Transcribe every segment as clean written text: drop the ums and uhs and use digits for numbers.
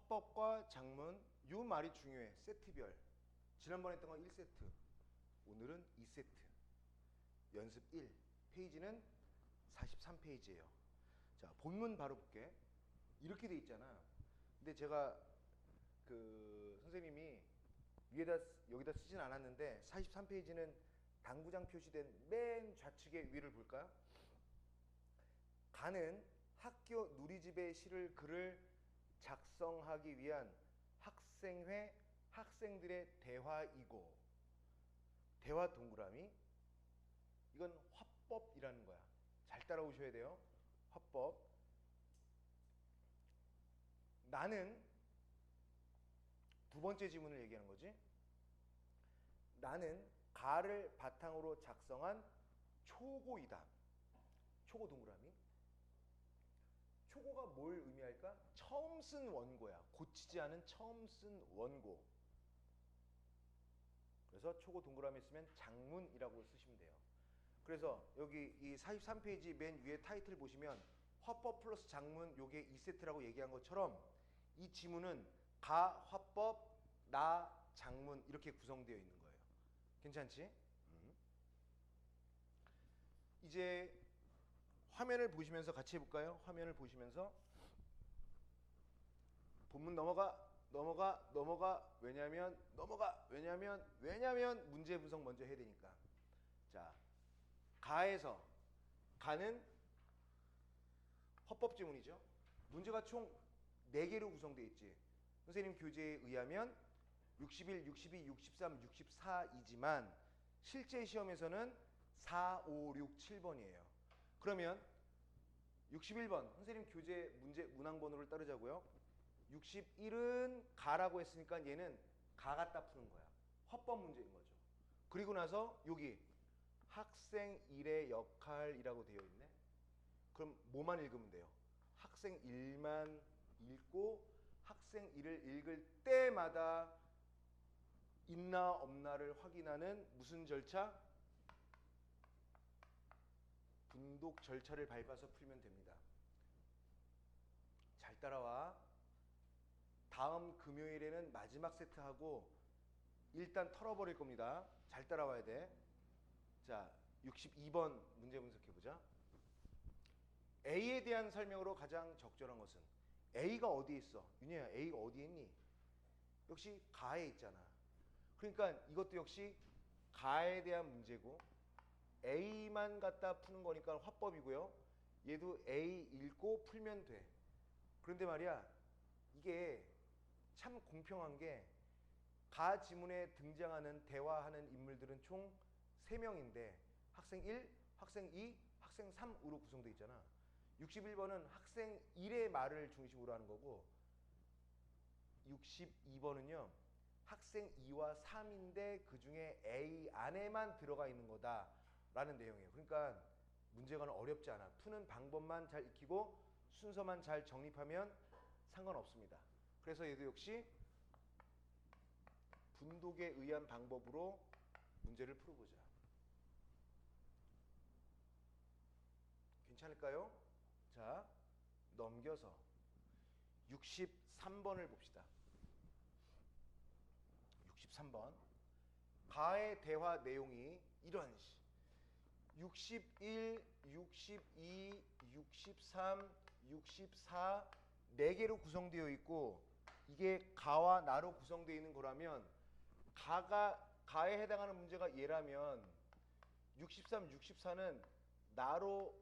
화법과 작문 요 말이 중요해. 세트별. 지난번에 했던 건 1세트. 오늘은 2세트. 연습 1. 페이지는 43페이지예요. 자, 본문 바로 볼게. 이렇게 돼 있잖아. 근데 제가 선생님이 위에다 여기다 쓰진 않았는데 43페이지는 당구장 표시된 맨 좌측의 위를 볼까요? 가는 학교 누리집에 실을 글을 작성하기 위한 학생회 학생들의 대화이고, 대화 동그라미, 이건 화법이라는 거야. 잘 따라오셔야 돼요. 화법. 나는 두 번째 지문을 얘기하는 거지. 나는 가를 바탕으로 작성한 초고이다. 초고 동그라미. 초고가 뭘 의미할까? 처음 쓴 원고야. 고치지 않은 처음 쓴 원고. 그래서 초고 동그라미 쓰면 장문이라고 쓰시면 돼요. 그래서 여기 이 43페이지 맨 위에 타이틀 보시면 화법 플러스 장문 요게 2세트라고 얘기한 것처럼 이 지문은 가 화법, 나 장문 이렇게 구성되어 있는 거예요. 괜찮지? 이제 화면을 보시면서 같이 해볼까요? 화면을 보시면서 본문 넘어가. 왜냐면 문제 분석 먼저 해야 되니까. 자, 가에서 가는 화법 지문이죠. 문제가 총 4개로 구성되어 있지. 선생님 교재에 의하면 61, 62, 63, 64이지만 실제 시험에서는 4, 5, 6, 7번이에요. 그러면 61번 선생님 교재 문제 문항번호를 따르자고요. 61은 가라고 했으니까 얘는 가 갖다 푸는 거야. 화법 문제인 거죠. 그리고 나서 여기 학생 일의 역할이라고 되어 있네. 그럼 뭐만 읽으면 돼요? 학생 일만 읽고 학생 일을 읽을 때마다 있나 없나를 확인하는 무슨 절차? 분독 절차를 밟아서 풀면 됩니다. 잘 따라와. 다음 금요일에는 마지막 세트하고 일단 털어버릴 겁니다. 잘 따라와야 돼. 자, 62번 문제 분석해보자. A에 대한 설명으로 가장 적절한 것은? A가 어디에 있어? 윤희야, A가 어디에 있니? 역시 가에 있잖아. 그러니까 이것도 역시 가에 대한 문제고 A만 갖다 푸는 거니까 화법이고요. 얘도 A 읽고 풀면 돼. 그런데 말이야, 이게 참 공평한 게 가 지문에 등장하는 대화하는 인물들은 총 3명인데 학생 1, 학생 2, 학생 3으로 구성되어 있잖아. 61번은 학생 1의 말을 중심으로 하는 거고 62번은요. 학생 2와 3인데 그중에 A 안에만 들어가 있는 거다라는 내용이에요. 그러니까 문제가 어렵지 않아. 푸는 방법만 잘 익히고 순서만 잘 정립하면 상관없습니다. 그래서 얘도 역시 분독에 의한 방법으로 문제를 풀어보자. 괜찮을까요? 자, 넘겨서 63번을 봅시다. 63번. 가의 대화 내용이 이런 61, 62, 63, 64 4개로 구성되어 있고 이게 가와 나로 구성되어 있는 거라면 가에 해당하는 문제가 얘라면 63, 64는 나로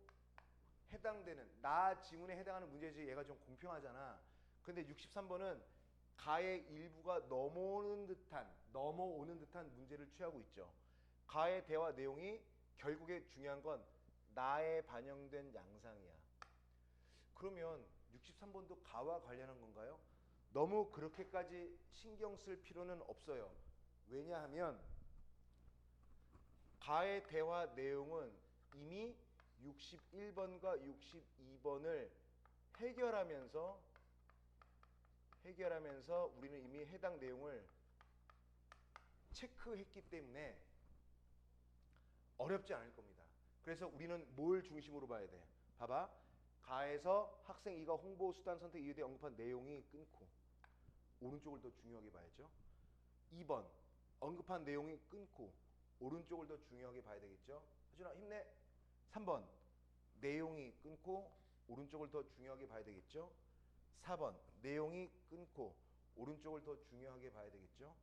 해당되는 나 지문에 해당하는 문제지. 얘가 좀 공평하잖아. 근데 63번은 가의 일부가 넘어오는 듯한 문제를 취하고 있죠. 가의 대화 내용이 결국에 중요한 건 나에 반영된 양상이야. 그러면 63번도 가와 관련한 건가요? 너무 그렇게까지 신경 쓸 필요는 없어요. 왜냐하면 가의 대화 내용은 이미 61번과 62번을 해결하면서 우리는 이미 해당 내용을 체크했기 때문에 어렵지 않을 겁니다. 그래서 우리는 뭘 중심으로 봐야 돼? 봐봐. 가에서 학생 2가 홍보 수단 선택 이유에 대해 언급한 내용이 끊고 오른쪽을 더 중요하게 봐야죠. 2번 언급한 내용이 끊고 오른쪽을 더 중요하게 봐야 되겠죠. 하준아 힘내. 3번 내용이 끊고 오른쪽을 더 중요하게 봐야 되겠죠. 4번 내용이 끊고 오른쪽을 더 중요하게 봐야 되겠죠.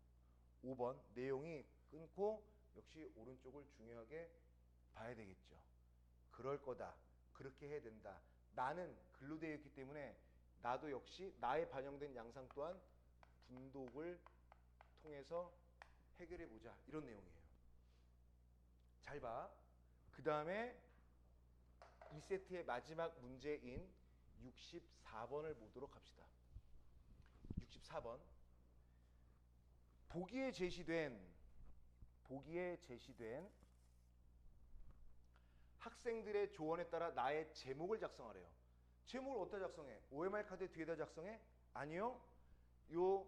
5번 내용이 끊고 역시 오른쪽을 중요하게 봐야 되겠죠. 그럴 거다. 그렇게 해야 된다. 나는 글로 되어 있기 때문에 나도 역시 나의 반영된 양상 또한 분독을 통해서 해결해 보자. 이런 내용이에요. 잘 봐. 그 다음에 이 세트의 마지막 문제인 64번을 보도록 합시다. 64번. 보기에 제시된 학생들의 조언에 따라 나의 제목을 작성하래요. 제목을 어디다 작성해? OMR 카드 뒤에다 작성해? 아니요. 요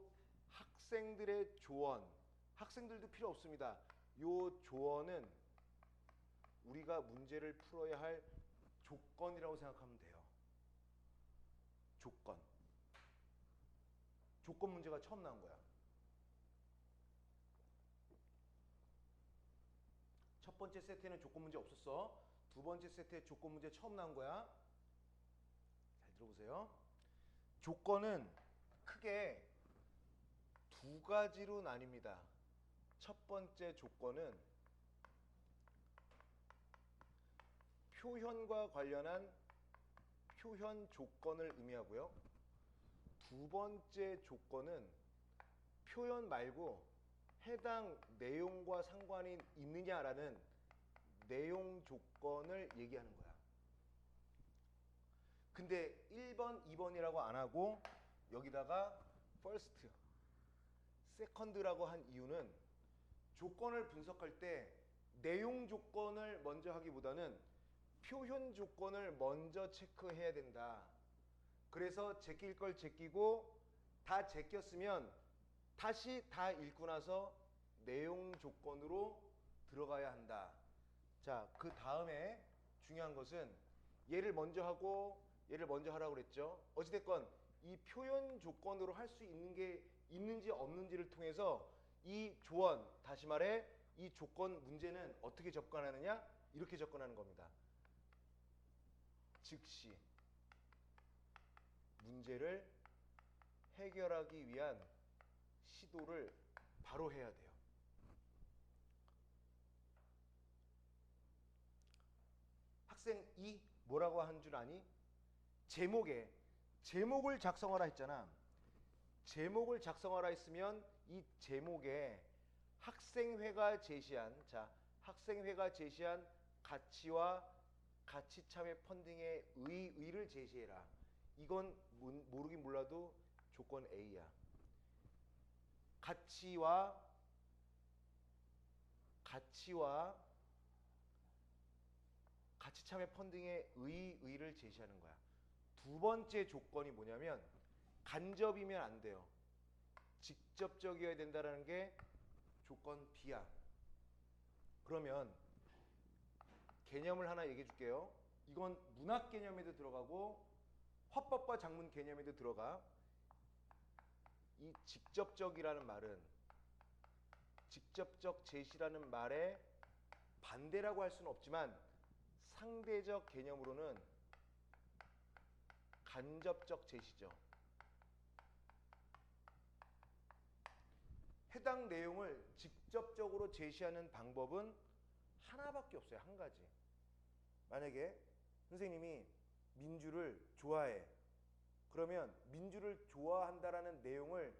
학생들의 조언, 학생들도 필요 없습니다. 요 조언은 우리가 문제를 풀어야 할 조건이라고 생각하면 돼요. 조건. 조건 문제가 처음 나온 거야. 첫 번째 세트에는 조건 문제 없었어. 두 번째 세트에 조건 문제 처음 나온 거야. 잘 들어보세요. 조건은 크게 두 가지로 나뉩니다. 첫 번째 조건은 표현과 관련한 표현 조건을 의미하고요. 두 번째 조건은 표현 말고 해당 내용과 상관이 있느냐라는 내용 조건을 얘기하는 거야. 근데 1번, 2번이라고 안 하고 여기다가 first, second라고 한 이유는 조건을 분석할 때 내용 조건을 먼저 하기보다는 표현 조건을 먼저 체크해야 된다. 그래서 제낄 걸 제끼고 다 제꼈으면 다시 다 읽고 나서 내용 조건으로 들어가야 한다. 자, 그 다음에 중요한 것은 얘를 먼저 하고 얘를 먼저 하라고 그랬죠. 어찌됐건 이 표현 조건으로 할 수 있는 게 있는지 없는지를 통해서 이 조언, 다시 말해 이 조건 문제는 어떻게 접근하느냐? 이렇게 접근하는 겁니다. 즉시 문제를 해결하기 위한 시도를 바로 해야 돼요. 학생 2 뭐라고 한 줄 아니? 제목을 작성하라 했잖아. 제목을 작성하라 했으면 이 제목에 학생회가 제시한 가치와 가치 참여 펀딩의 의의를 제시해라. 이건 모르긴 몰라도 조건 A야. 가치와 가치 참여 펀딩의 의의를 제시하는 거야. 두 번째 조건이 뭐냐면 간접이면 안 돼요. 직접적이어야 된다는 게 조건 B야. 그러면 개념을 하나 얘기해 줄게요. 이건 문학 개념에도 들어가고 화법과 작문 개념에도 들어가. 이 직접적이라는 말은 직접적 제시라는 말의 반대라고 할 수는 없지만 상대적 개념으로는 간접적 제시죠. 해당 내용을 직접적으로 제시하는 방법은 하나밖에 없어요. 한 가지. 만약에 선생님이 민주를 좋아해. 그러면 민주를 좋아한다라는 내용을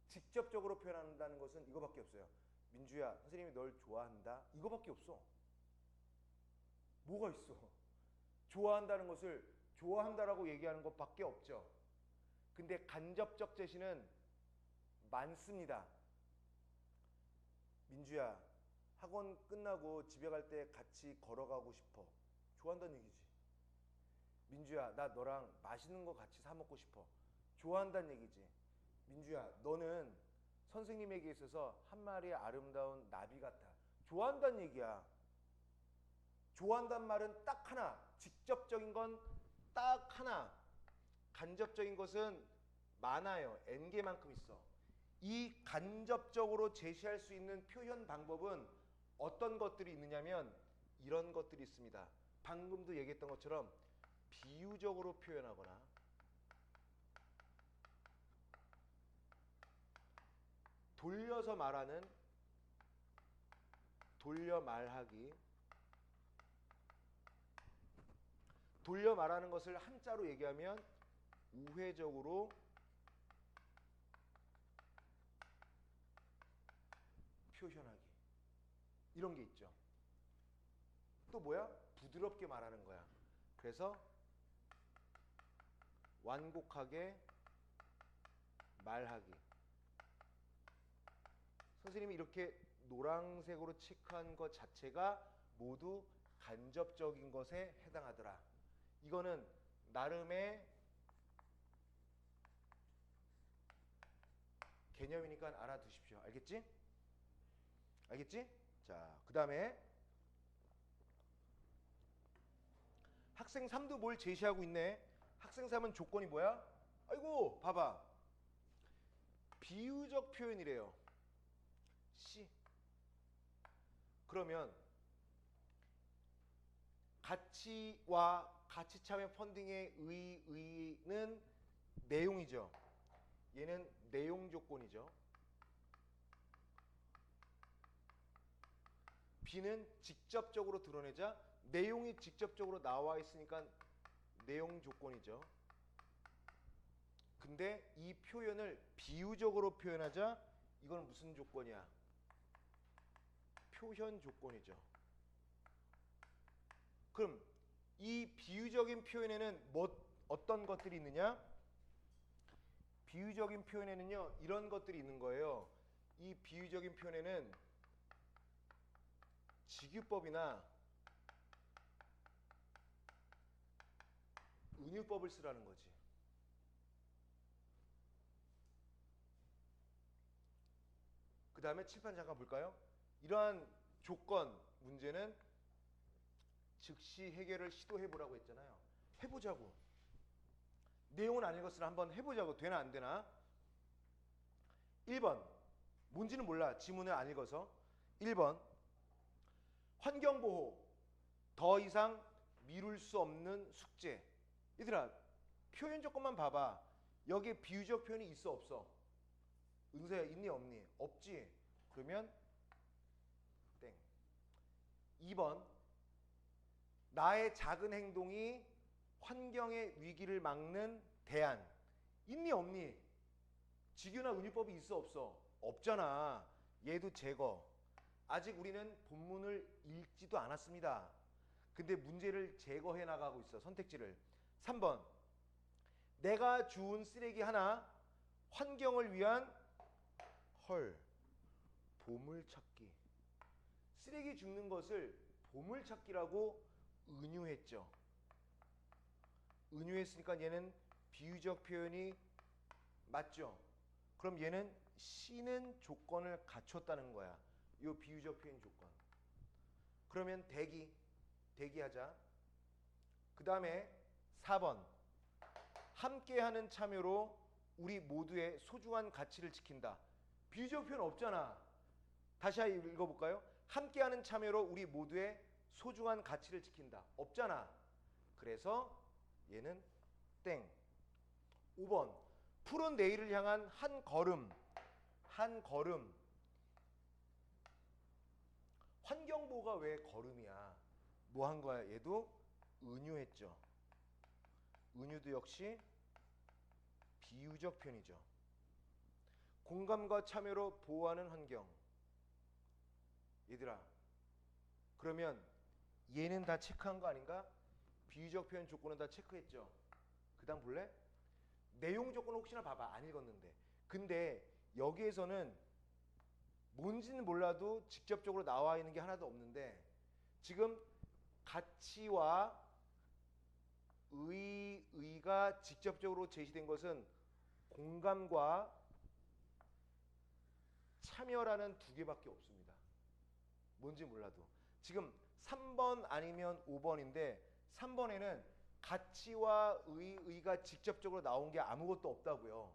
직접적으로 표현한다는 것은 이거밖에 없어요. 민주야, 선생님이 널 좋아한다. 이거밖에 없어. 뭐가 있어? 좋아한다는 것을 좋아한다라고 얘기하는 것밖에 없죠. 근데 간접적 제시는 많습니다. 민주야, 학원 끝나고 집에 갈 때 같이 걸어가고 싶어. 좋아한다는 얘기지. 민주야, 나 너랑 맛있는 거 같이 사 먹고 싶어. 좋아한다는 얘기지. 민주야, 너는 선생님에게 있어서 한 마리의 아름다운 나비 같아. 좋아한다는 얘기야. 좋아한다는 말은 딱 하나. 직접적인 건 딱 하나. 간접적인 것은 많아요. N개만큼 있어. 이 간접적으로 제시할 수 있는 표현 방법은 어떤 것들이 있느냐면 이런 것들이 있습니다. 방금도 얘기했던 것처럼 비유적으로 표현하거나 돌려서 말하는 돌려 말하기. 돌려 말하는 것을 한자로 얘기하면 우회적으로 표현하기. 이런 게 있죠. 또 뭐야? 부드럽게 말하는 거야. 그래서 완곡하게 말하기. 선생님이 이렇게 노란색으로 체크한 것 자체가 모두 간접적인 것에 해당하더라. 이거는 나름의 개념이니까 알아두십시오. 알겠지? 알겠지? 자, 그 다음에 학생 3도 뭘 제시하고 있네. 학생 3은 조건이 뭐야? 아이고, 봐봐. 비유적 표현이래요. C. 그러면 가치와 가치 참여 펀딩의 의의는 내용이죠. 얘는 내용 조건이죠. B는 직접적으로 드러내자. 내용이 직접적으로 나와 있으니까 내용 조건이죠. 근데 이 표현을 비유적으로 표현하자. 이건 무슨 조건이야? 표현 조건이죠. 그럼 이 비유적인 표현에는 어떤 것들이 있느냐? 비유적인 표현에는요, 이런 것들이 있는 거예요. 이 비유적인 표현에는 직유법이나 은유법을 쓰라는 거지. 그 다음에 칠판 잠깐 볼까요? 이러한 조건 문제는 즉시 해결을 시도해보라고 했잖아요. 해보자고. 내용은 안 읽었으나 한번 해보자고. 되나 안 되나? 1번. 뭔지는 몰라. 지문을 안 읽어서. 1번. 환경보호. 더 이상 미룰 수 없는 숙제. 얘들아, 표현 조건만 봐봐. 여기에 비유적 표현이 있어 없어? 은서야, 있니 없니? 없지. 그러면 땡. 2번. 나의 작은 행동이 환경의 위기를 막는 대안. 있니 없니? 직유나 은유법이 있어 없어? 없잖아. 얘도 제거. 아직 우리는 본문을 읽지도 않았습니다. 근데 문제를 제거해 나가고 있어. 선택지를. 3번. 내가 주운 쓰레기 하나 환경을 위한 보물찾기. 쓰레기 줍는 것을 보물찾기라고 은유했죠. 은유했으니까 얘는 비유적 표현이 맞죠. 그럼 얘는 C는 조건을 갖췄다는 거야. 이 비유적 표현 조건. 그러면 대기하자. 그 다음에 4번. 함께하는 참여로 우리 모두의 소중한 가치를 지킨다. 비유적 표현 없잖아. 다시 읽어볼까요? 함께하는 참여로 우리 모두의 소중한 가치를 지킨다. 없잖아. 그래서 얘는 땡. 5번. 푸른 내일을 향한 한 걸음. 한 걸음. 환경보호가 왜 걸음이야? 뭐 한 거야? 얘도 은유했죠. 은유도 역시 비유적 표현이죠. 공감과 참여로 보호하는 환경. 얘들아, 그러면 얘는 다 체크한 거 아닌가? 비유적 표현 조건은 다 체크했죠. 그 다음 볼래? 내용 조건은 혹시나 봐봐. 안 읽었는데. 근데 여기에서는 뭔지는 몰라도 직접적으로 나와 있는 게 하나도 없는데 지금 가치와 의가 직접적으로 제시된 것은 공감과 참여라는 두 개밖에 없습니다. 뭔지 몰라도. 지금 3번 아니면 5번인데 3번에는 가치와 의가 직접적으로 나온 게 아무것도 없다고요.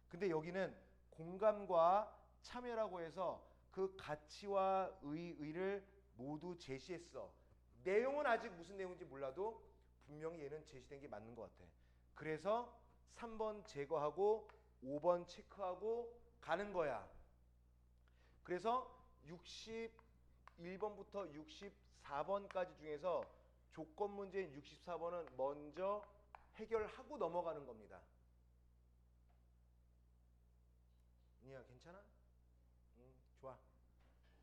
근데 여기는 공감과 참여라고 해서 그 가치와 의의를 모두 제시했어. 내용은 아직 무슨 내용인지 몰라도 분명히 얘는 제시된 게 맞는 것 같아. 그래서 3번 제거하고 5번 체크하고 가는 거야. 그래서 61번부터 64번까지 중에서 조건 문제인 64번은 먼저 해결하고 넘어가는 겁니다. 니야 괜찮아? 좋아.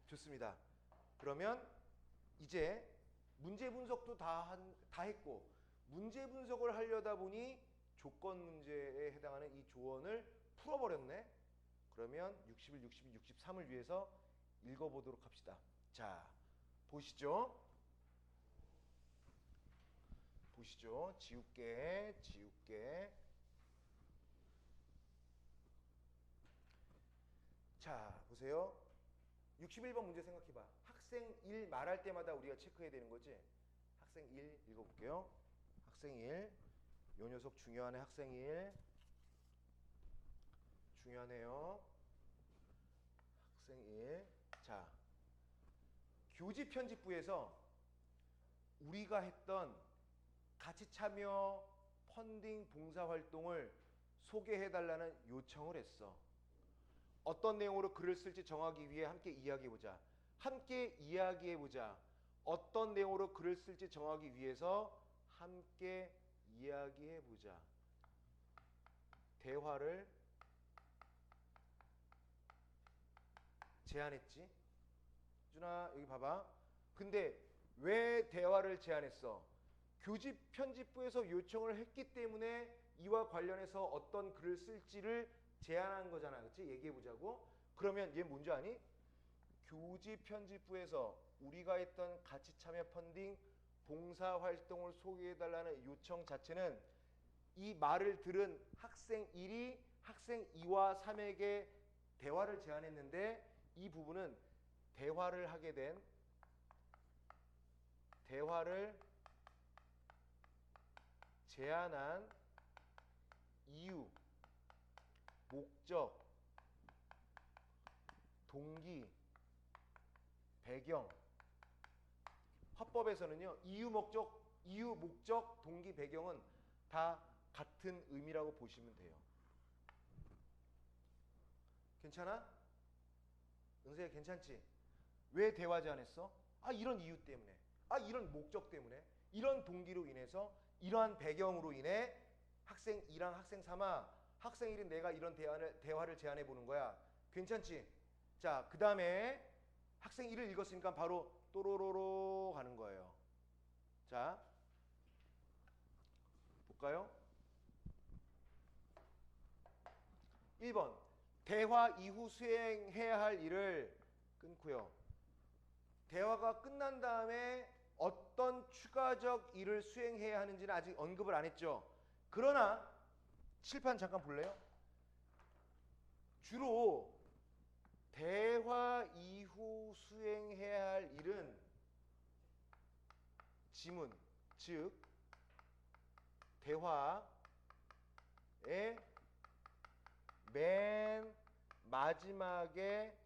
좋습니다. 그러면 이제 문제 분석도 다 했고 문제 분석을 하려다 보니 조건 문제에 해당하는 이 조언을 풀어버렸네. 그러면 61, 62, 63을 위해서 읽어보도록 합시다. 자, 보시죠. 보시죠. 지울게. 자, 보세요. 61번 문제 생각해봐. 학생 1 말할 때마다 우리가 체크해야 되는 거지. 학생 1 읽어볼게요. 학생 1. 요 녀석 중요하네. 학생 1. 중요하네요. 학생 1. 자, 교지 편집부에서 우리가 했던 같이 참여 펀딩 봉사활동을 소개해달라는 요청을 했어. 어떤 내용으로 글을 쓸지 정하기 위해 함께 이야기해보자. 함께 이야기해보자. 어떤 내용으로 글을 쓸지 정하기 위해서 함께 이야기해보자. 대화를 제안했지. 준아 여기 봐봐. 근데 왜 대화를 제안했어? 교집 편집부에서 요청을 했기 때문에 이와 관련해서 어떤 글을 쓸지를 제안한 거잖아. 그렇지? 얘기해보자고. 그러면 얘 뭔지 아니? 교집 편집부에서 우리가 했던 같이 참여 펀딩 봉사활동을 소개해달라는 요청 자체는 이 말을 들은 학생 1이 학생 2와 3에게 대화를 제안했는데 이 부분은 대화를 하게 된 대화를 제안한 이유, 목적, 동기, 배경. 화법에서는요. 이유, 목적, 동기, 배경은 다 같은 의미라고 보시면 돼요. 괜찮아? 은세야 괜찮지? 왜 대화 제안했어? 아 이런 이유 때문에. 아 이런 목적 때문에. 이런 동기로 인해서 이러한 배경으로 인해 학생 2랑 학생 3아 학생 1은 내가 이런 대화를 제안해 보는 거야. 괜찮지? 자, 그 다음에 학생 1을 읽었으니까 바로 또로로로 가는 거예요. 자, 볼까요? 1번 대화 이후 수행해야 할 일을 끊고요. 대화가 끝난 다음에 어떤 추가적 일을 수행해야 하는지는 아직 언급을 안 했죠. 그러나 칠판 잠깐 볼래요? 주로 대화 이후 수행해야 할 일은 지문, 즉 대화의 맨 마지막에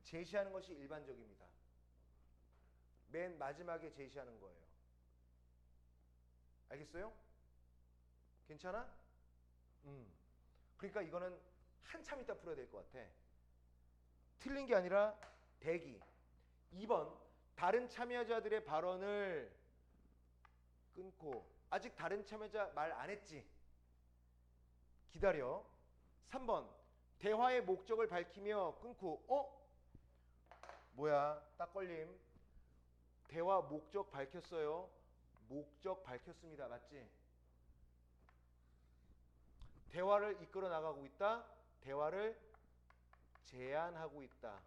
제시하는 것이 일반적입니다. 맨 마지막에 제시하는 거예요. 알겠어요? 괜찮아? 그러니까 이거는 한참 있다 풀어야 될 것 같아. 틀린 게 아니라 대기. 2번 다른 참여자들의 발언을 끊고 아직 다른 참여자 말 안 했지? 기다려. 3번 대화의 목적을 밝히며 끊고 뭐야 딱 걸림. 대화 목적 밝혔어요. 목적 밝혔습니다. 맞지? 대화를 이끌어 나가고 있다. 대화를 제안하고 있다.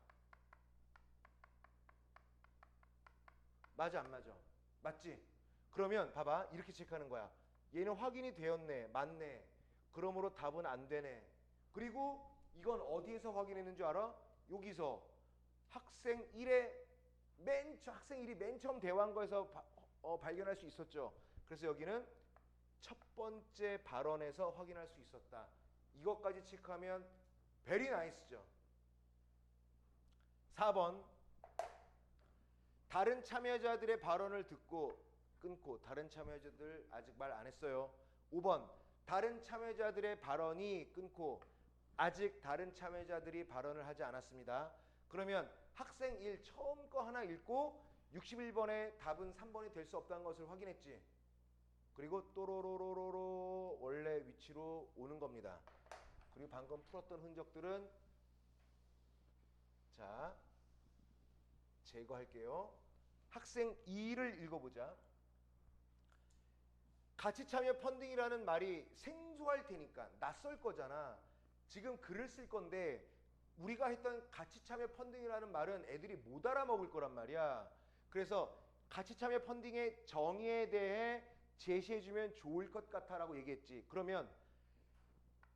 맞아 안 맞아? 맞지? 그러면 봐봐 이렇게 체크하는 거야. 얘는 확인이 되었네. 맞네. 그러므로 답은 안 되네. 그리고 이건 어디에서 확인했는 줄 알아? 여기서 학생 1이 맨 처음 대화한 거에서 발견할 수 있었죠. 그래서 여기는 첫 번째 발언에서 확인할 수 있었다. 이것까지 체크하면 베리 나이스죠. 4번 다른 참여자들의 발언을 듣고 끊고 다른 참여자들 아직 말 안 했어요. 5번 다른 참여자들의 발언이 끊고 아직 다른 참여자들이 발언을 하지 않았습니다. 그러면 학생 1 처음 거 하나 읽고 61번의 답은 3번이 될 수 없다는 것을 확인했지. 그리고 또로로로로로 원래 위치로 오는 겁니다. 그리고 방금 풀었던 흔적들은 자 제거할게요. 학생 2를 읽어보자. 같이 참여 펀딩이라는 말이 생소할 테니까 낯설 거잖아. 지금 글을 쓸 건데 우리가 했던 같이 참여 펀딩이라는 말은 애들이 못 알아먹을 거란 말이야. 그래서 같이 참여 펀딩의 정의에 대해 제시해주면 좋을 것 같아라고 얘기했지. 그러면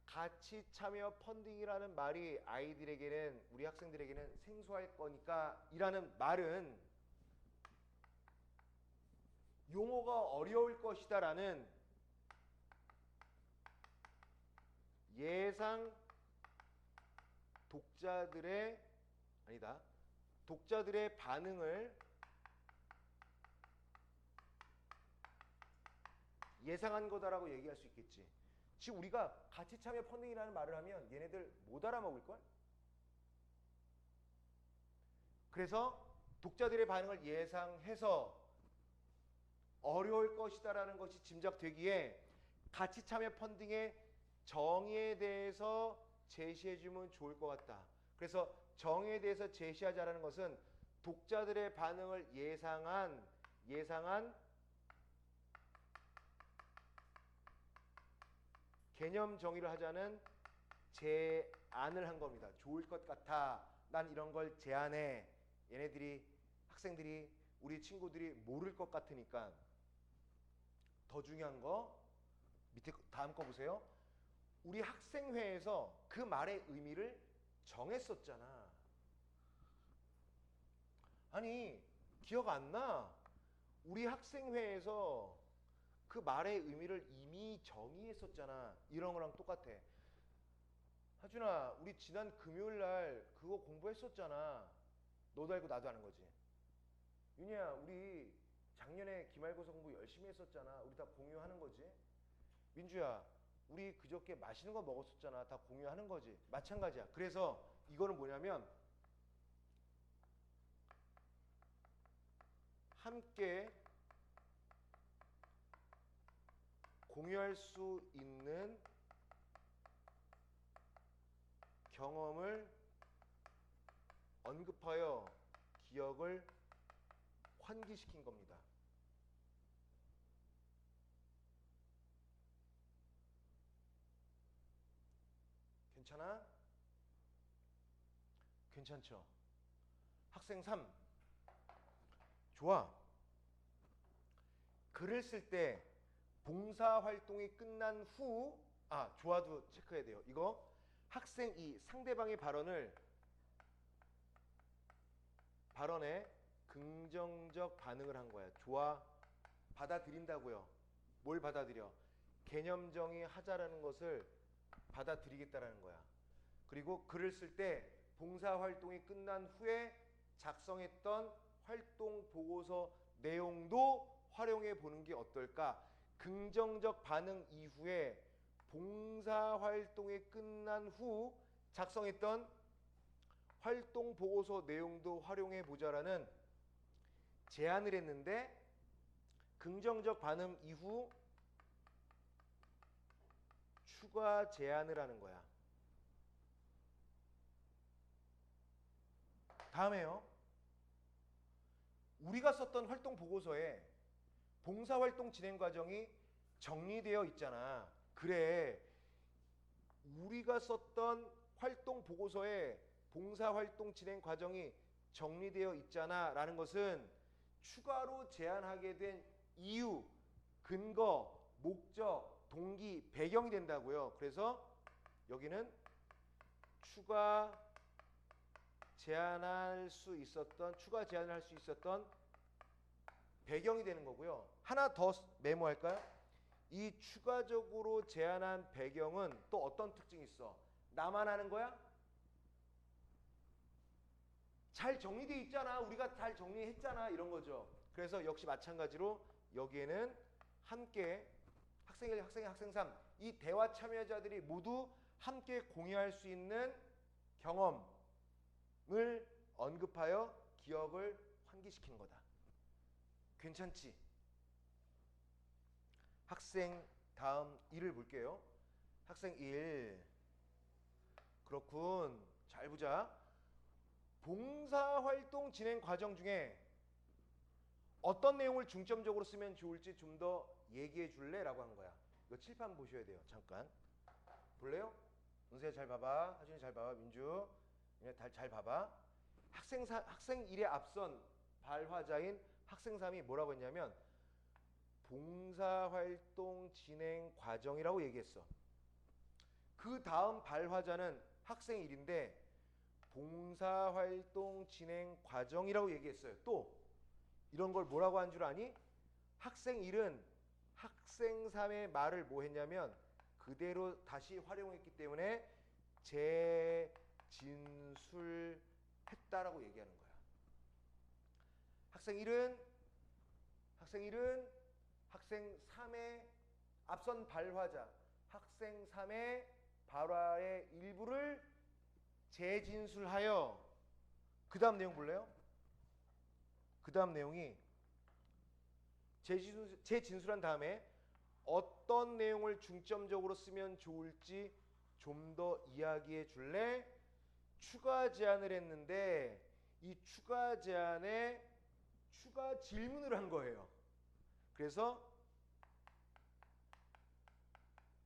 같이 참여 펀딩이라는 말이 아이들에게는 우리 학생들에게는 생소할 거니까 이라는 말은 용어가 어려울 것이다라는 예상 독자들의 반응을 예상한 거다라고 얘기할 수 있겠지. 지금 우리가 같이 참여 펀딩이라는 말을 하면 얘네들 못 알아먹을걸? 그래서 독자들의 반응을 예상해서 어려울 것이다라는 것이 짐작되기에 같이 참여 펀딩의 정의에 대해서 제시해주면 좋을 것 같다. 그래서 정의에 대해서 제시하자라는 것은 독자들의 반응을 예상한 개념 정의를 하자는 제안을 한 겁니다. 좋을 것 같아. 난 이런 걸 제안해. 얘네들이 학생들이 우리 친구들이 모를 것 같으니까. 더 중요한 거 밑에 다음 거 보세요. 우리 학생회에서 그 말의 의미를 정했었잖아. 아니 기억 안 나? 우리 학생회에서 그 말의 의미를 이미 정의했었잖아. 이런 거랑 똑같아. 하준아, 우리 지난 금요일 날 그거 공부했었잖아. 너도 알고 나도 아는 거지. 윤희야, 우리 작년에 기말고사 공부 열심히 했었잖아. 우리 다 공유하는 거지. 민주야, 우리 그저께 맛있는 거 먹었었잖아. 다 공유하는 거지. 마찬가지야. 그래서 이거는 뭐냐면 함께 공유할 수 있는 경험을 언급하여 기억을 환기시킨 겁니다. 괜찮아? 괜찮죠? 학생 3. 좋아. 글을 쓸 때 봉사활동이 끝난 후 좋아도 체크해야 돼요. 이거 학생 2 상대방의 발언에 긍정적 반응을 한 거야. 좋아. 받아들인다고요. 뭘 받아들여? 개념 정의하자라는 것을 받아들이겠다라는 거야. 그리고 글을 쓸 때 봉사활동이 끝난 후에 작성했던 활동 보고서 내용도 활용해 보는 게 어떨까? 긍정적 반응 이후에 봉사활동이 끝난 후 작성했던 활동 보고서 내용도 활용해 보자라는 제안을 했는데 긍정적 반응 이후 추가 제안을 하는 거야. 다음에요. 우리가 썼던 활동 보고서에 봉사활동 진행 과정이 정리되어 있잖아. 그래. 우리가 썼던 활동 보고서에 봉사활동 진행 과정이 정리되어 있잖아 라는 것은 추가로 제안하게 된 이유, 근거, 목적, 동기, 배경이 된다고요. 그래서 여기는 추가 제안을 할 수 있었던 배경이 되는 거고요. 하나 더 메모할까요? 이 추가적으로 제안한 배경은 또 어떤 특징이 있어? 나만 아는 거야? 잘 정리되어 있잖아. 우리가 잘 정리했잖아. 이런 거죠. 그래서 역시 마찬가지로 여기에는 함께 학생 1, 학생 2, 학생 3 이 대화 참여자들이 모두 함께 공유할 수 있는 경험을 언급하여 기억을 환기시키는 거다. 괜찮지? 학생 다음 1을 볼게요. 학생 1. 그렇군. 잘 보자. 봉사활동 진행 과정 중에 어떤 내용을 중점적으로 쓰면 좋을지 좀 더 얘기해 줄래? 라고 한 거야. 이거 칠판 보셔야 돼요. 잠깐. 볼래요? 은세야 잘 봐봐. 하준이 잘 봐봐. 민주. 잘 봐봐. 학생 1의 앞선 발화자인 학생 3이 뭐라고 했냐면 봉사활동 진행 과정이라고 얘기했어. 그 다음 발화자는 학생 1인데 봉사활동 진행 과정이라고 얘기했어요. 또 이런 걸 뭐라고 한 줄 아니? 학생 1은 학생 3의 말을 뭐 했냐면 그대로 다시 활용했기 때문에 재진술했다라고 얘기하는 거야. 학생 1은 학생 3의 앞선 발화자 학생 3의 발화의 일부를 재진술하여 그 다음 내용 볼래요? 그 다음 내용이 재진술한 다음에 어떤 내용을 중점적으로 쓰면 좋을지 좀 더 이야기해 줄래? 추가 제안을 했는데 이 추가 제안에 추가 질문을 한 거예요. 그래서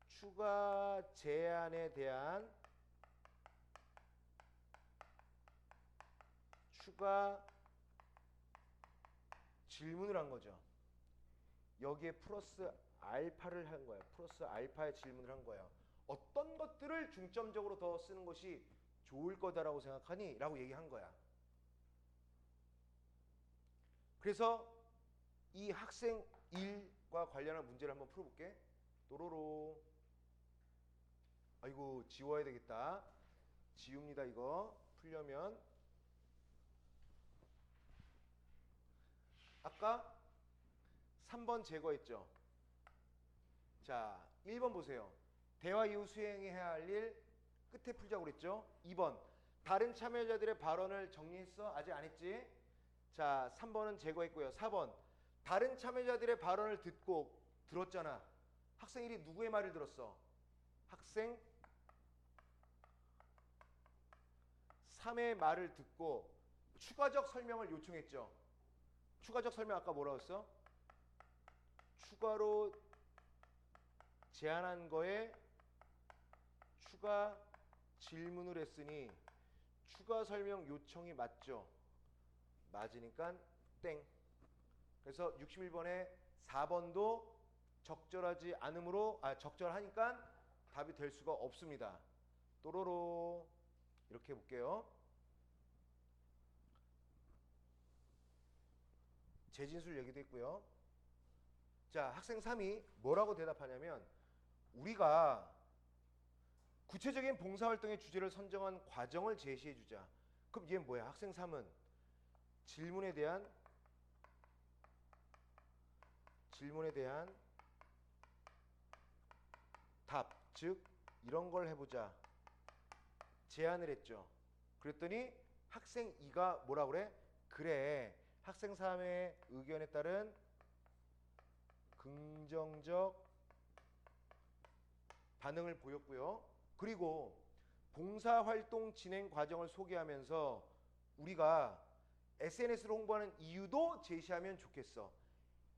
추가 제안에 대한 추가 질문을 한 거죠. 여기에 플러스 알파를 한 거예요. 플러스 알파의 질문을 한 거예요. 어떤 것들을 중점적으로 더 쓰는 것이 좋을 거다라고 생각하니? 라고 얘기한 거야. 그래서 이 학생 1과 관련한 문제를 한번 풀어볼게. 또로로. 아이고 지워야 되겠다. 지웁니다. 이거 풀려면. 아까 3번 제거했죠. 자 1번 보세요. 대화 이후 수행해야 할 일 끝에 풀자고 그랬죠. 2번 다른 참여자들의 발언을 정리했어? 아직 안 했지? 자 3번은 제거했고요. 4번 다른 참여자들의 발언을 들었잖아. 학생 1이 누구의 말을 들었어? 학생 3의 말을 듣고 추가적 설명을 요청했죠. 추가적 설명 아까 뭐라고 했어? 추가로 제안한 거에 추가 질문을 했으니 추가 설명 요청이 맞죠? 맞으니까 땡. 그래서 61번에 4번도 적절하지 않으므로 적절하니까 답이 될 수가 없습니다. 또로로 이렇게 볼게요. 재진술 얘기도 했고요. 자 학생 3이 뭐라고 대답하냐면 우리가 구체적인 봉사활동의 주제를 선정한 과정을 제시해주자. 그럼 얘는 뭐야? 학생 3은 질문에 대한 답, 즉 이런 걸 해보자 제안을 했죠. 그랬더니 학생 2가 뭐라 그래? 그래 학생 3의 의견에 따른 긍정적 반응을 보였고요. 그리고 봉사활동 진행 과정을 소개하면서 우리가 SNS로 홍보하는 이유도 제시하면 좋겠어.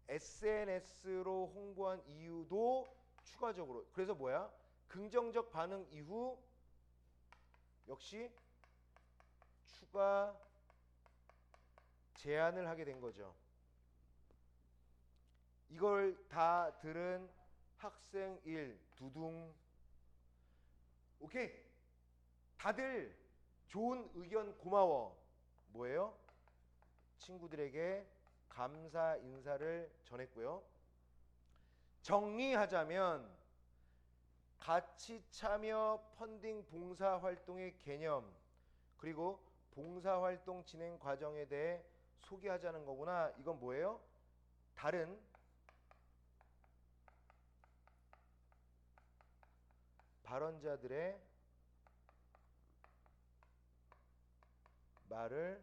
SNS로 홍보한 이유도 추가적으로. 그래서 뭐야? 긍정적 반응 이후 역시 추가 제안을 하게 된 거죠. 이걸 다 들은 학생 1 두둥. 오케이. 다들 좋은 의견 고마워. 뭐예요? 친구들에게 감사 인사를 전했고요. 정리하자면 같이 참여 펀딩 봉사활동의 개념 그리고 봉사활동 진행 과정에 대해 소개하자는 거구나. 이건 뭐예요? 다른 발언자들의 말을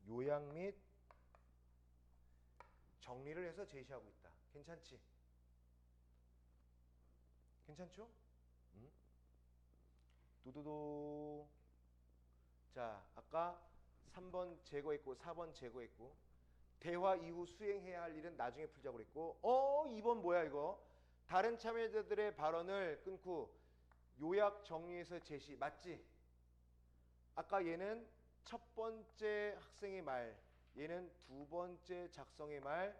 요약 및 정리를 해서 제시하고 있다. 괜찮지? 괜찮죠? 두두두. 자, 아까 3번 제거했고 4번 제거했고 대화 이후 수행해야 할 일은 나중에 풀자고 그랬고 2번 뭐야 이거? 다른 참여자들의 발언을 끊고 요약 정리해서 제시. 맞지? 아까 얘는 첫 번째 학생의 말, 얘는 두 번째 작성의 말,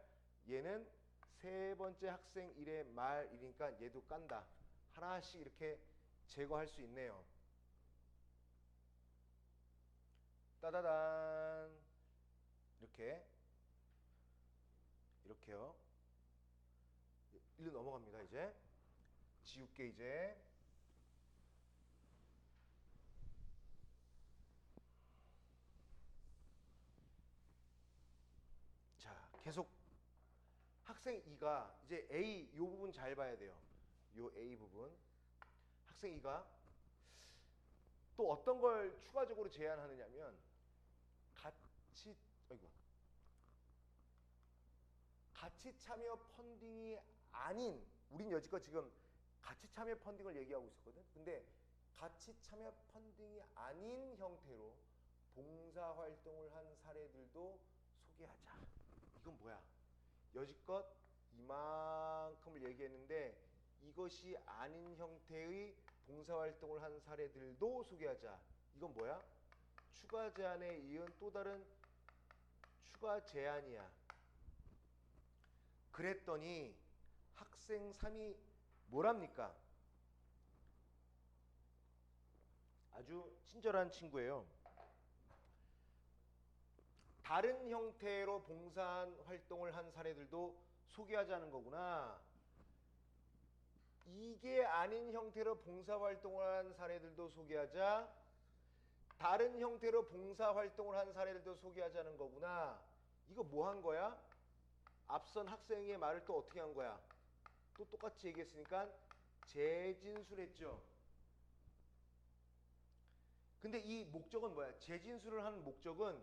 얘는 세 번째 학생 일의 말이니까 얘도 깐다. 하나씩 이렇게 제거할 수 있네요. 따다단. 이렇게요. 일로 넘어갑니다. 이제 지울게. 이제 자, 계속 학생 2가 이제 A 요 부분 잘 봐야 돼요. 요 A 부분. 학생 2가 또 어떤 걸 추가적으로 제안하느냐면 같이 참여 펀딩이 아닌, 우린 여지껏 지금 같이 참여 펀딩을 얘기하고 있었거든. 근데 같이 참여 펀딩이 아닌 형태로 봉사활동을 한 사례들도 소개하자. 이건 뭐야? 여지껏 이만큼을 얘기했는데 이것이 아닌 형태의 봉사활동을 한 사례들도 소개하자. 이건 뭐야? 추가 제안에 이은 또 다른 추가 제안이야. 그랬더니 학생 3이 뭐랍니까? 아주 친절한 친구예요. 다른 형태로 봉사활동을 한 사례들도 소개하자는 거구나. 이게 아닌 형태로 봉사활동을 한 사례들도 소개하자. 다른 형태로 봉사활동을 한 사례들도 소개하자는 거구나. 이거 뭐 한 거야? 앞선 학생의 말을 또 어떻게 한 거야? 또 똑같이 얘기했으니까 재진술했죠. 근데 이 목적은 뭐야? 재진술을 하는 목적은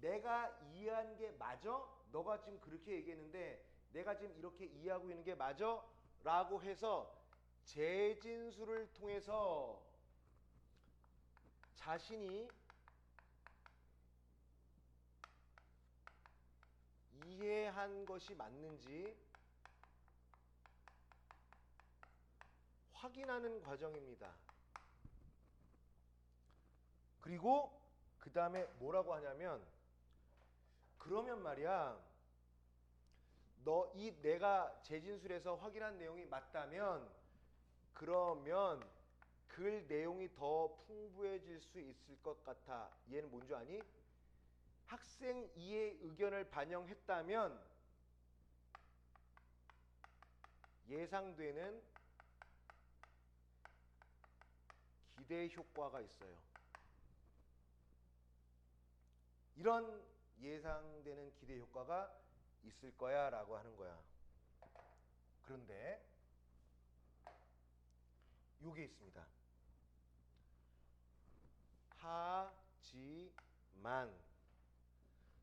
내가 이해한 게 맞아? 너가 지금 그렇게 얘기했는데 내가 지금 이렇게 이해하고 있는 게 맞아? 라고 해서 재진술을 통해서 자신이 이해한 것이 맞는지 확인하는 과정입니다. 그리고 그 다음에 뭐라고 하냐면, 그러면 말이야, 내가 재진술에서 확인한 내용이 맞다면 그러면 글 내용이 더 풍부해질 수 있을 것 같아. 얘는 뭔 줄 아니? 학생 2의 의견을 반영했다면 예상되는 기대 효과가 있어요. 이런 예상되는 기대 효과가 있을 거야 라고 하는 거야. 그런데 요게 있습니다. 하지만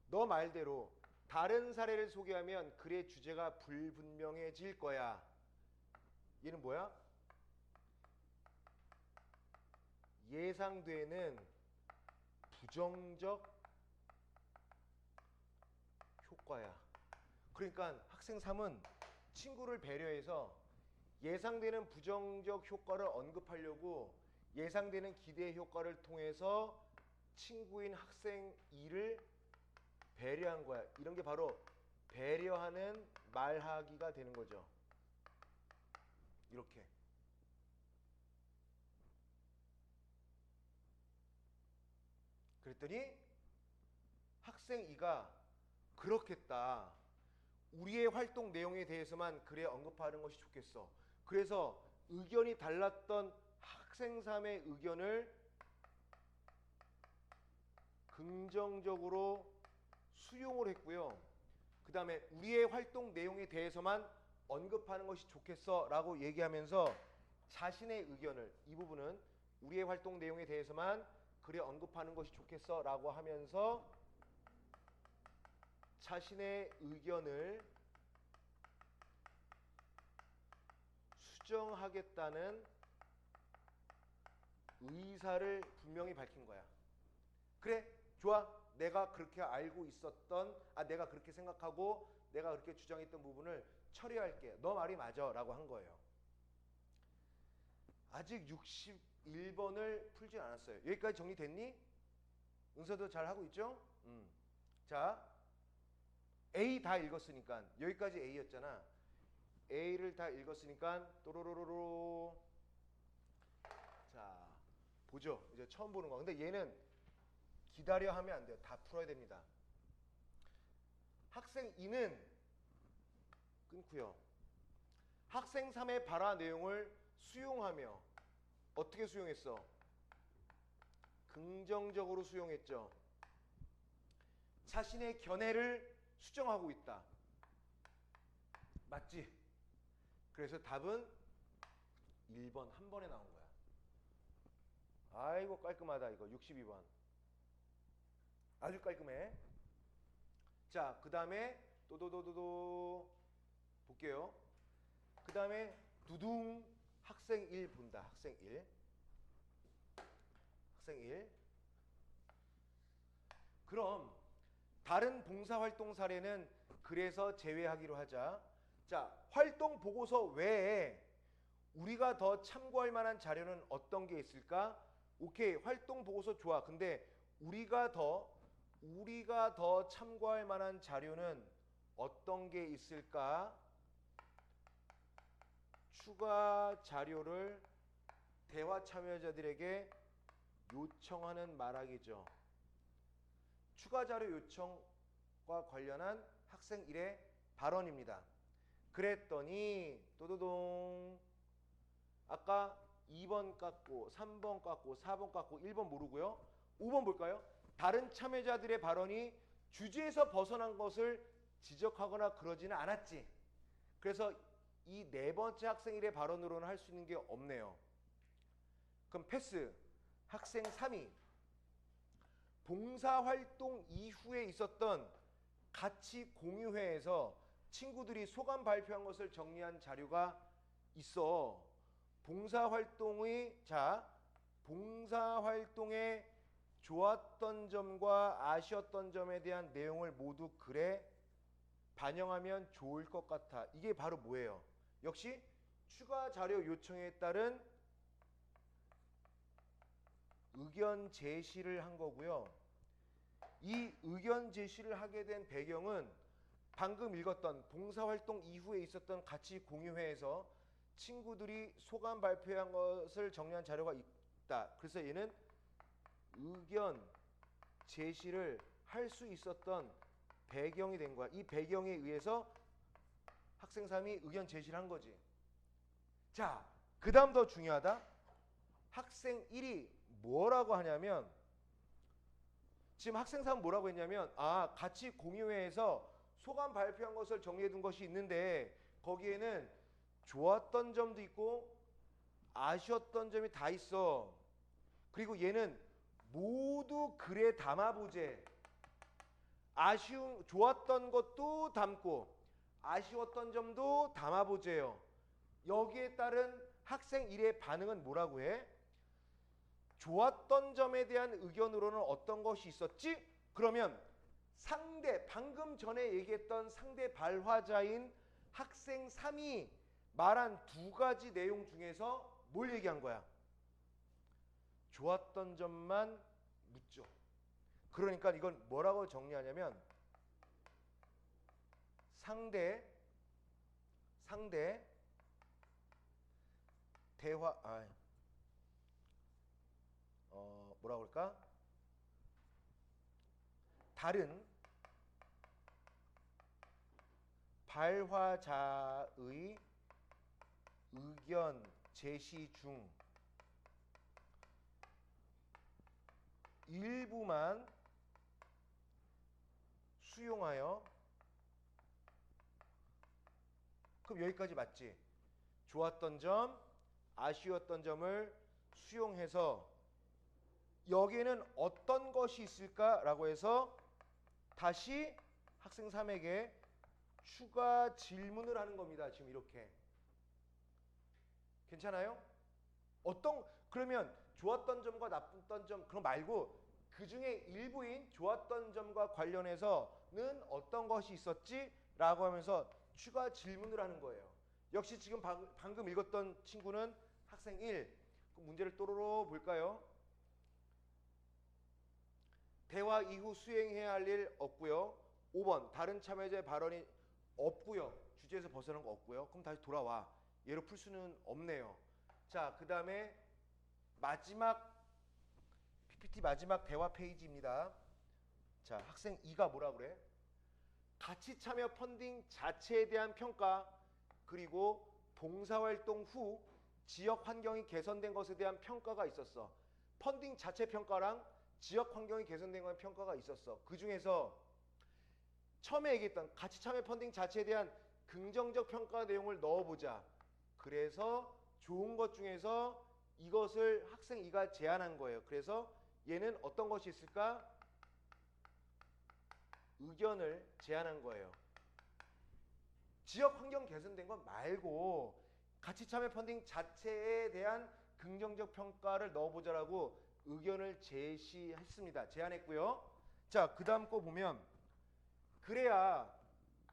너 말대로 다른 사례를 소개하면 글의 주제가 불분명해질 거야. 얘는 뭐야? 예상되는 부정적 효과야. 그러니까 학생 3은 친구를 배려해서 예상되는 부정적 효과를 언급하려고 예상되는 기대 효과를 통해서 친구인 학생 2를 배려한 거야. 이런 게 바로 배려하는 말하기가 되는 거죠. 이렇게. 그랬더니 학생 2가 그렇겠다. 우리의 활동 내용에 대해서만 그래 언급하는 것이 좋겠어. 그래서 의견이 달랐던 학생 3의 의견을 긍정적으로 수용을 했고요. 그 다음에 우리의 활동 내용에 대해서만 언급하는 것이 좋겠어 라고 얘기하면서 자신의 의견을, 이 부분은 우리의 활동 내용에 대해서만 그래 언급하는 것이 좋겠어 라고 하면서 자신의 의견을 수정하겠다는 의사를 분명히 밝힌 거야. 그래, 좋아. 내가 그렇게 알고 있었던, 내가 그렇게 생각하고 내가 그렇게 주장했던 부분을 처리할게. 너 말이 맞아 라고 한 거예요. 아직 61번을 풀진 않았어요. 여기까지 정리됐니? 은서도 잘 하고 있죠? 자, A 다 읽었으니까, 여기까지 A였잖아. A를 다 읽었으니까 또로로로로. 자, 보죠. 이제 처음 보는 거. 근데 얘는 기다려 하면 안 돼요. 다 풀어야 됩니다. 학생 2는 끊고요. 학생 3의 발화 내용을 수용하며 어떻게 수용했어? 긍정적으로 수용했죠. 자신의 견해를 수정하고 있다. 맞지? 그래서 답은 1번 한 번에 나온 거야. 아이고 깔끔하다. 이거 62번. 아주 깔끔해. 자, 그 다음에 또도도도도 볼게요. 그 다음에 두둥 학생 1 본다. 학생 1. 학생 1. 그럼 다른 봉사활동 사례는 그래서 제외하기로 하자. 자, 활동 보고서 외에 우리가 더 참고할 만한 자료는 어떤 게 있을까? 오케이, 활동 보고서 좋아. 근데 우리가 더 참고할 만한 자료는 어떤 게 있을까? 추가 자료를 대화 참여자들에게 요청하는 말하기죠. 추가 자료 요청과 관련한 학생 1의 발언입니다. 그랬더니 또도동 아까 2번 깎고 3번 깎고 4번 깎고 1번 모르고요. 5번 볼까요? 다른 참여자들의 발언이 주제에서 벗어난 것을 지적하거나 그러지는 않았지. 그래서 이 네 번째 학생 1의 발언으로는 할 수 있는 게 없네요. 그럼 패스. 학생 3이 봉사활동 이후에 있었던 같이 공유회에서 친구들이 소감 발표한 것을 정리한 자료가 있어. 봉사활동의 좋았던 점과 아쉬웠던 점에 대한 내용을 모두 글에 반영하면 좋을 것 같아. 이게 바로 뭐예요? 역시 추가 자료 요청에 따른 의견 제시를 한 거고요. 이 의견 제시를 하게 된 배경은 방금 읽었던 봉사활동 이후에 있었던 같이 공유회에서 친구들이 소감 발표한 것을 정리한 자료가 있다. 그래서 얘는 의견 제시를 할 수 있었던 배경이 된 거야. 이 배경에 의해서 학생 3이 의견 제시를 한 거지. 자, 그 다음 더 중요하다. 학생 1이 뭐라고 하냐면, 지금 학생 3은 뭐라고 했냐면, 같이 공유회에서 소감 발표한 것을 정리해 둔 것이 있는데 거기에는 좋았던 점도 있고 아쉬웠던 점이 다 있어. 그리고 얘는 모두 글에 담아보재. 좋았던 것도 담고 아쉬웠던 점도 담아보재요. 여기에 따른 학생 1의 반응은 뭐라고 해? 좋았던 점에 대한 의견으로는 어떤 것이 있었지? 그러면 방금 전에 얘기했던 상대 발화자인 학생 3이 말한 두 가지 내용 중에서 뭘 얘기한 거야? 좋았던 점만 묻죠. 그러니까 이건 뭐라고 정리하냐면 상대 대화 뭐라고 할까? 다른 발화자의 의견 제시 중 일부만 수용하여. 그럼 여기까지 맞지? 좋았던 점, 아쉬웠던 점을 수용해서 여기에는 어떤 것이 있을까라고 해서 다시 학생 3에게 추가 질문을 하는 겁니다. 지금 이렇게. 괜찮아요? 그러면 좋았던 점과 나빴던 점 그거 말고 그 중에 일부인 좋았던 점과 관련해서는 어떤 것이 있었지? 라고 하면서 추가 질문을 하는 거예요. 역시 지금 방금 읽었던 친구는 학생 1. 그 문제를 또로로 볼까요? 대화 이후 수행해야 할 일 없고요. 5번 다른 참여자의 발언이 없고요. 주제에서 벗어난 거 없고요. 그럼 다시 돌아와. 얘로 풀 수는 없네요. 자, 그 다음에 마지막 PPT 마지막 대화 페이지입니다. 자, 학생 2가 뭐라 그래? 같이 참여 펀딩 자체에 대한 평가 그리고 봉사활동 후 지역 환경이 개선된 것에 대한 평가가 있었어. 펀딩 자체 평가랑 지역 환경이 개선된 건 평가가 있었어. 그 중에서 처음에 얘기했던 같이 참여 펀딩 자체에 대한 긍정적 평가 내용을 넣어보자. 그래서 좋은 것 중에서 이것을 학생 2가 제안한 거예요. 그래서 얘는 어떤 것이 있을까? 의견을 제안한 거예요. 지역 환경 개선된 건 말고 같이 참여 펀딩 자체에 대한 긍정적 평가를 넣어보자라고 의견을 제시했습니다. 제안했고요. 자, 그 다음 거 보면 그래야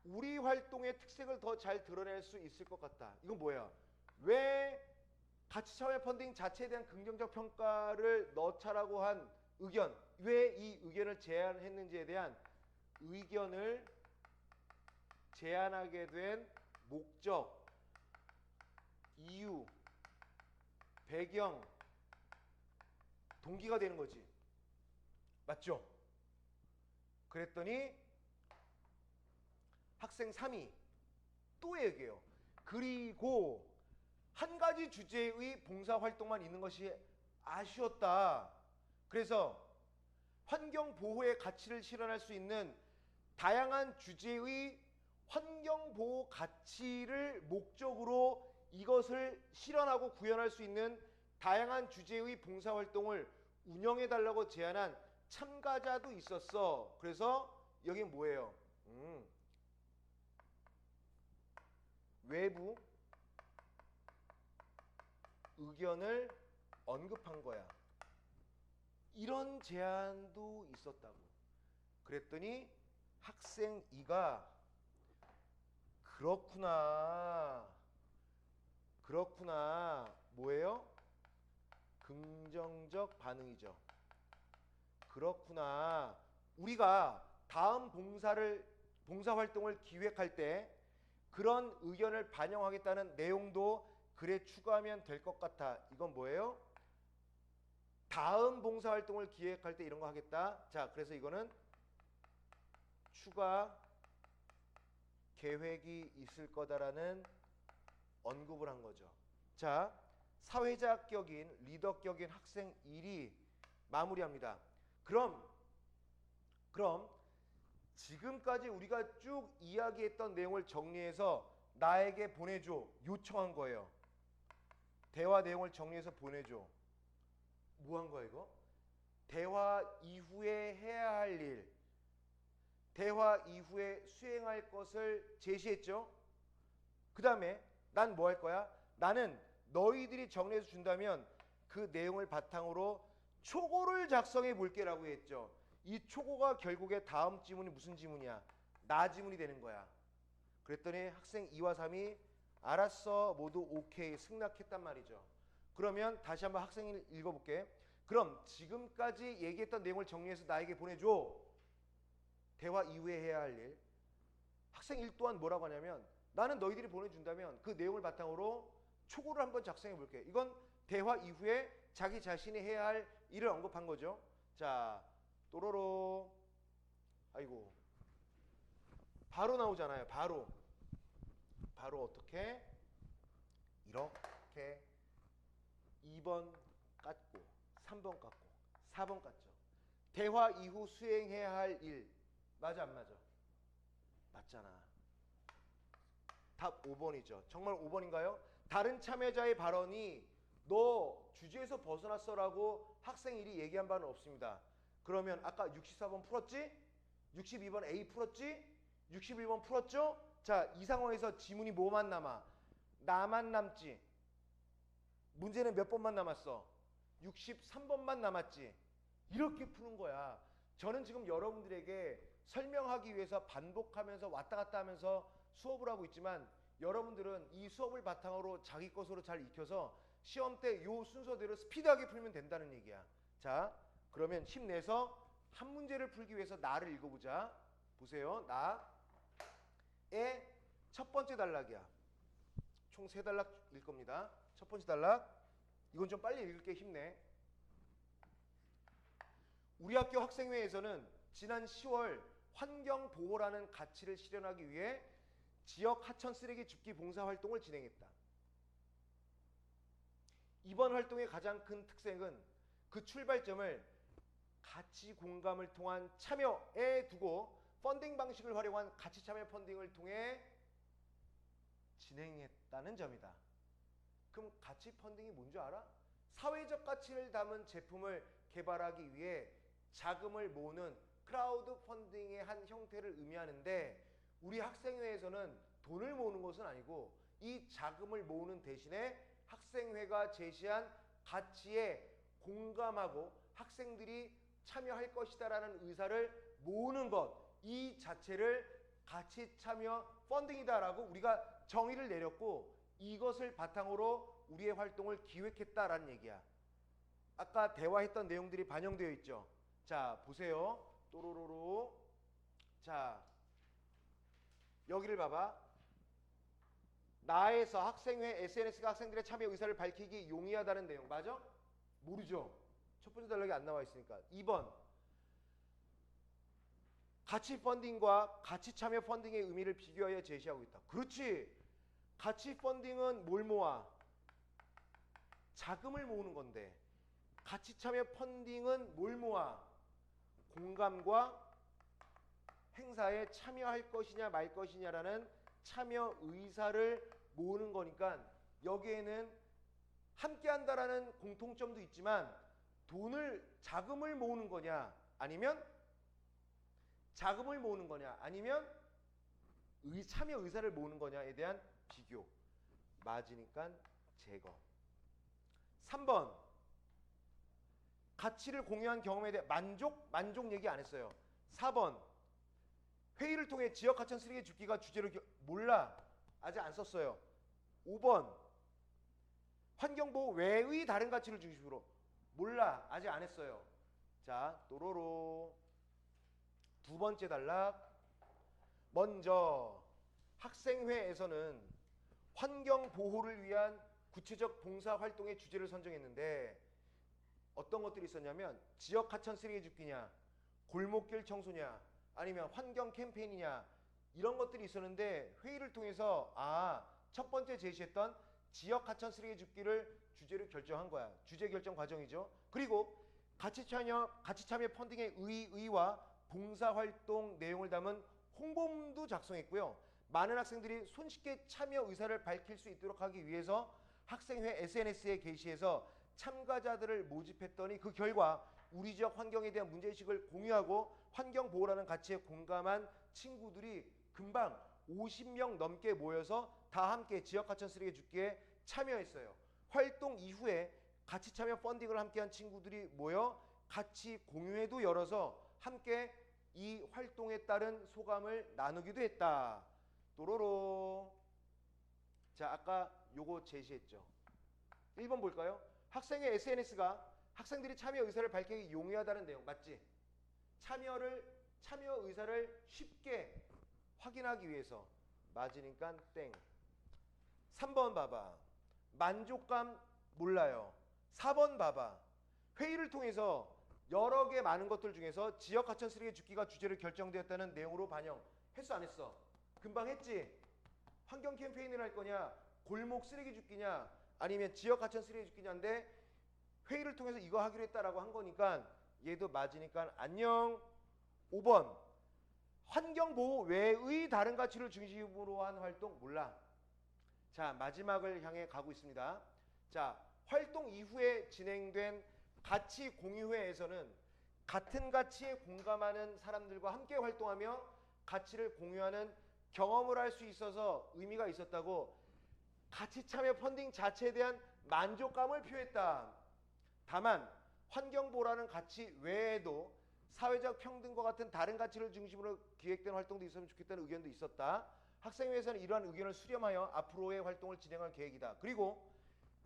우리 활동의 특색을 더 잘 드러낼 수 있을 것 같다. 이건 뭐야? 왜 같이 참여 펀딩 자체에 대한 긍정적 평가를 넣자라고 한 의견, 왜 이 의견을 제안했는지에 대한 의견을 제안하게 된 목적, 이유, 배경, 동기가 되는 거지. 맞죠? 그랬더니 학생 3이 또 얘기해요. 그리고 한 가지 주제의 봉사활동만 있는 것이 아쉬웠다. 그래서 환경보호의 가치를 실현할 수 있는 다양한 주제의 환경보호 가치를 목적으로 이것을 실현하고 구현할 수 있는 다양한 주제의 봉사활동을 운영해달라고 제안한 참가자도 있었어. 그래서 여기 뭐예요? 외부 의견을 언급한 거야. 이런 제안도 있었다고. 그랬더니 학생 2가 그렇구나 뭐예요? 긍정적 반응이죠. 그렇구나. 우리가 다음 봉사활동을 기획할 때 그런 의견을 반영하겠다는 내용도 글에 추가하면 될 것 같아. 이건 뭐예요? 다음 봉사활동을 기획할 때 이런 거 하겠다. 자, 그래서 이거는 추가 계획이 있을 거다라는 언급을 한 거죠. 자, 사회자격인 리더격인 학생 1이 마무리합니다. 그럼 지금까지 우리가 쭉 이야기했던 내용을 정리해서 나에게 보내줘. 요청한 거예요. 대화 내용을 정리해서 보내줘. 뭐 한 거야 이거? 대화 이후에 해야 할 일, 대화 이후에 수행할 것을 제시했죠. 그 다음에 난 뭐 할 거야? 나는 너희들이 정리해서 준다면 그 내용을 바탕으로 초고를 작성해 볼게 라고 했죠. 이 초고가 결국에 다음 지문이 무슨 지문이야? 나 지문이 되는 거야. 그랬더니 학생 2와 3이 알았어 모두 오케이 승낙했단 말이죠. 그러면 다시 한번 학생이 읽어볼게. 그럼 지금까지 얘기했던 내용을 정리해서 나에게 보내줘. 대화 이후에 해야 할 일. 학생 1 또한 뭐라고 하냐면 나는 너희들이 보내준다면 그 내용을 바탕으로 초고를 한번 작성해 볼게. 이건 대화 이후에 자기 자신이 해야 할 일을 언급한 거죠. 자, 또로로. 아이고 바로 나오잖아요. 바로 바로 어떻게 이렇게 2번 깠고 3번 깠고 4번 깠죠. 대화 이후 수행해야 할 일 맞아 안 맞아? 맞잖아. 답 5번이죠. 정말 5번인가요? 다른 참여자의 발언이 너 주제에서 벗어났어라고 학생 1이 얘기한 바는 없습니다. 그러면 아까 64번 풀었지? 62번 A 풀었지? 61번 풀었죠? 자, 이 상황에서 지문이 뭐만 남아? 나만 남지. 문제는 몇 번만 남았어? 63번만 남았지. 이렇게 푸는 거야. 저는 지금 여러분들에게 설명하기 위해서 반복하면서 왔다 갔다 하면서 수업을 하고 있지만 여러분들은 이 수업을 바탕으로 자기 것으로 잘 익혀서 시험 때 요 순서대로 스피드하게 풀면 된다는 얘기야. 자, 그러면 힘내서 한 문제를 풀기 위해서 나를 읽어보자. 보세요. 나의 첫 번째 단락이야. 총 3단락일 겁니다. 첫 번째 단락. 이건 좀 빨리 읽을게. 힘내. 우리 학교 학생회에서는 지난 10월 환경보호라는 가치를 실현하기 위해 지역 하천 쓰레기 줍기 봉사 활동을 진행했다. 이번 활동의 가장 큰 특색은 그 출발점을 가치 공감을 통한 참여에 두고 펀딩 방식을 활용한 가치 참여 펀딩을 통해 진행했다는 점이다. 그럼 가치 펀딩이 뭔지 알아? 사회적 가치를 담은 제품을 개발하기 위해 자금을 모으는 크라우드 펀딩의 한 형태를 의미하는데 우리 학생회에서는 돈을 모으는 것은 아니고 이 자금을 모으는 대신에 학생회가 제시한 가치에 공감하고 학생들이 참여할 것이다라는 의사를 모으는 것, 이 자체를 가치 참여 펀딩이다라고 우리가 정의를 내렸고 이것을 바탕으로 우리의 활동을 기획했다라는 얘기야. 아까 대화했던 내용들이 반영되어 있죠. 자, 보세요. 또로로로. 자, 여기를 봐봐. 나에서 학생회 SNS가 학생들의 참여 의사를 밝히기 용이하다는 내용. 맞아? 모르죠. 첫 번째 단락이 안 나와 있으니까. 2번. 가치 펀딩과 가치 참여 펀딩의 의미를 비교하여 제시하고 있다. 그렇지. 가치 펀딩은 뭘 모아? 자금을 모으는 건데 가치 참여 펀딩은 뭘 모아? 공감과 행사에 참여할 것이냐 말 것이냐라는 참여 의사를 모으는 거니까 여기에는 함께 한다라는 공통점도 있지만 자금을 모으는 거냐 아니면 자금을 모으는 거냐 아니면 참여 의사를 모으는 거냐에 대한 비교. 맞으니까 제거. 3번. 가치를 공유한 경험에 대해 만족 얘기 안 했어요. 4번. 회의를 통해 지역 하천 쓰레기 줍기가 주제로 몰라. 아직 안 썼어요. 5번. 환경보호 외의 다른 가치를 중심으로 몰라. 아직 안 했어요. 자, 또로로. 두 번째 단락. 먼저 학생회에서는 환경보호를 위한 구체적 봉사활동의 주제를 선정했는데 어떤 것들이 있었냐면 지역 하천 쓰레기 줍기냐 골목길 청소냐 아니면 환경 캠페인이냐 이런 것들이 있었는데 회의를 통해서 첫 번째 제시했던 지역 하천 쓰레기 줍기를 주제로 결정한 거야. 주제 결정 과정이죠. 그리고 가치 참여 펀딩의 의의와 봉사활동 내용을 담은 홍보문도 작성했고요. 많은 학생들이 손쉽게 참여 의사를 밝힐 수 있도록 하기 위해서 학생회 SNS에 게시해서 참가자들을 모집했더니 그 결과 우리 지역 환경에 대한 문제의식을 공유하고 환경보호라는 가치에 공감한 친구들이 금방 50명 넘게 모여서 다 함께 지역 하천 쓰레기 줍기에 참여했어요. 활동 이후에 가치 참여 펀딩을 함께한 친구들이 모여 같이 공유회도 열어서 함께 이 활동에 따른 소감을 나누기도 했다. 또로로. 자, 아까 요거 제시했죠. 1번 볼까요? 학생의 SNS가 학생들이 참여 의사를 밝히기 용이하다는 내용 맞지? 참여 의사를 쉽게 확인하기 위해서 맞으니까 땡. 3번 봐봐. 만족감 몰라요. 4번 봐봐. 회의를 통해서 여러 개 많은 것들 중에서 지역 하천 쓰레기 줍기가 주제로 결정되었다는 내용으로 반영. 했어 안 했어? 금방 했지? 환경 캠페인을 할 거냐, 골목 쓰레기 줍기냐, 아니면 지역 하천 쓰레기 줍기냐인데 회의를 통해서 이거 하기로 했다라고 한 거니까 얘도 맞으니까 안녕. 5번 환경보호 외의 다른 가치를 중심으로 한 활동 몰라. 자, 마지막을 향해 가고 있습니다. 자, 활동 이후에 진행된 가치 공유회에서는 같은 가치에 공감하는 사람들과 함께 활동하며 가치를 공유하는 경험을 할 수 있어서 의미가 있었다고 가치 참여 펀딩 자체에 대한 만족감을 표했다. 다만 환경보호라는 가치 외에도 사회적 평등과 같은 다른 가치를 중심으로 기획된 활동도 있으면 좋겠다는 의견도 있었다. 학생회에서는 이러한 의견을 수렴하여 앞으로의 활동을 진행할 계획이다. 그리고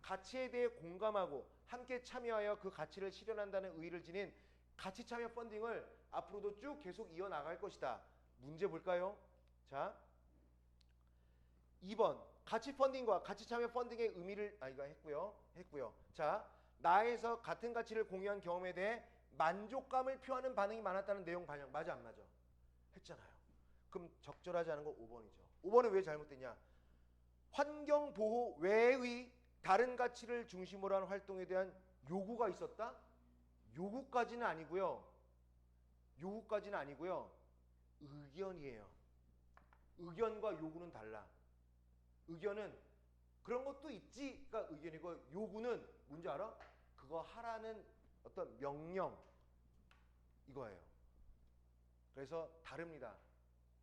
가치에 대해 공감하고 함께 참여하여 그 가치를 실현한다는 의의를 지닌 가치 참여 펀딩을 앞으로도 쭉 계속 이어나갈 것이다. 문제 볼까요? 자, 2번 가치 펀딩과 가치 참여 펀딩의 의미를 이거 했고요. 자, 나에서 같은 가치를 공유한 경험에 대해 만족감을 표하는 반응이 많았다는 내용 반영. 맞아 안 맞아? 했잖아요. 그럼 적절하지 않은 거 5번이죠. 5번은 왜 잘못됐냐? 환경보호 외의 다른 가치를 중심으로 한 활동에 대한 요구가 있었다? 요구까지는 아니고요. 의견이에요. 의견과 요구는 달라. 의견은 그런 것도 있지가 의견이고, 요구는 뭔지 알아? 그거 하라는 어떤 명령, 이거예요. 그래서 다릅니다.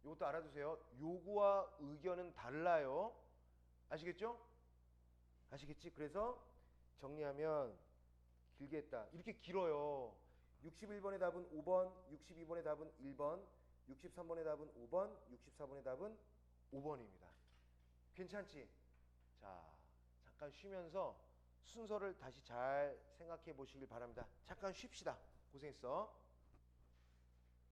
이것도 알아두세요. 요구와 의견은 달라요. 아시겠죠? 아시겠지? 그래서 정리하면 길게 했다. 이렇게 길어요. 61번의 답은 5번, 62번의 답은 1번, 63번의 답은 5번, 64번의 답은 5번입니다. 괜찮지? 자, 잠깐 쉬면서 순서를 다시 잘 생각해 보시길 바랍니다. 잠깐 쉽시다. 고생했어.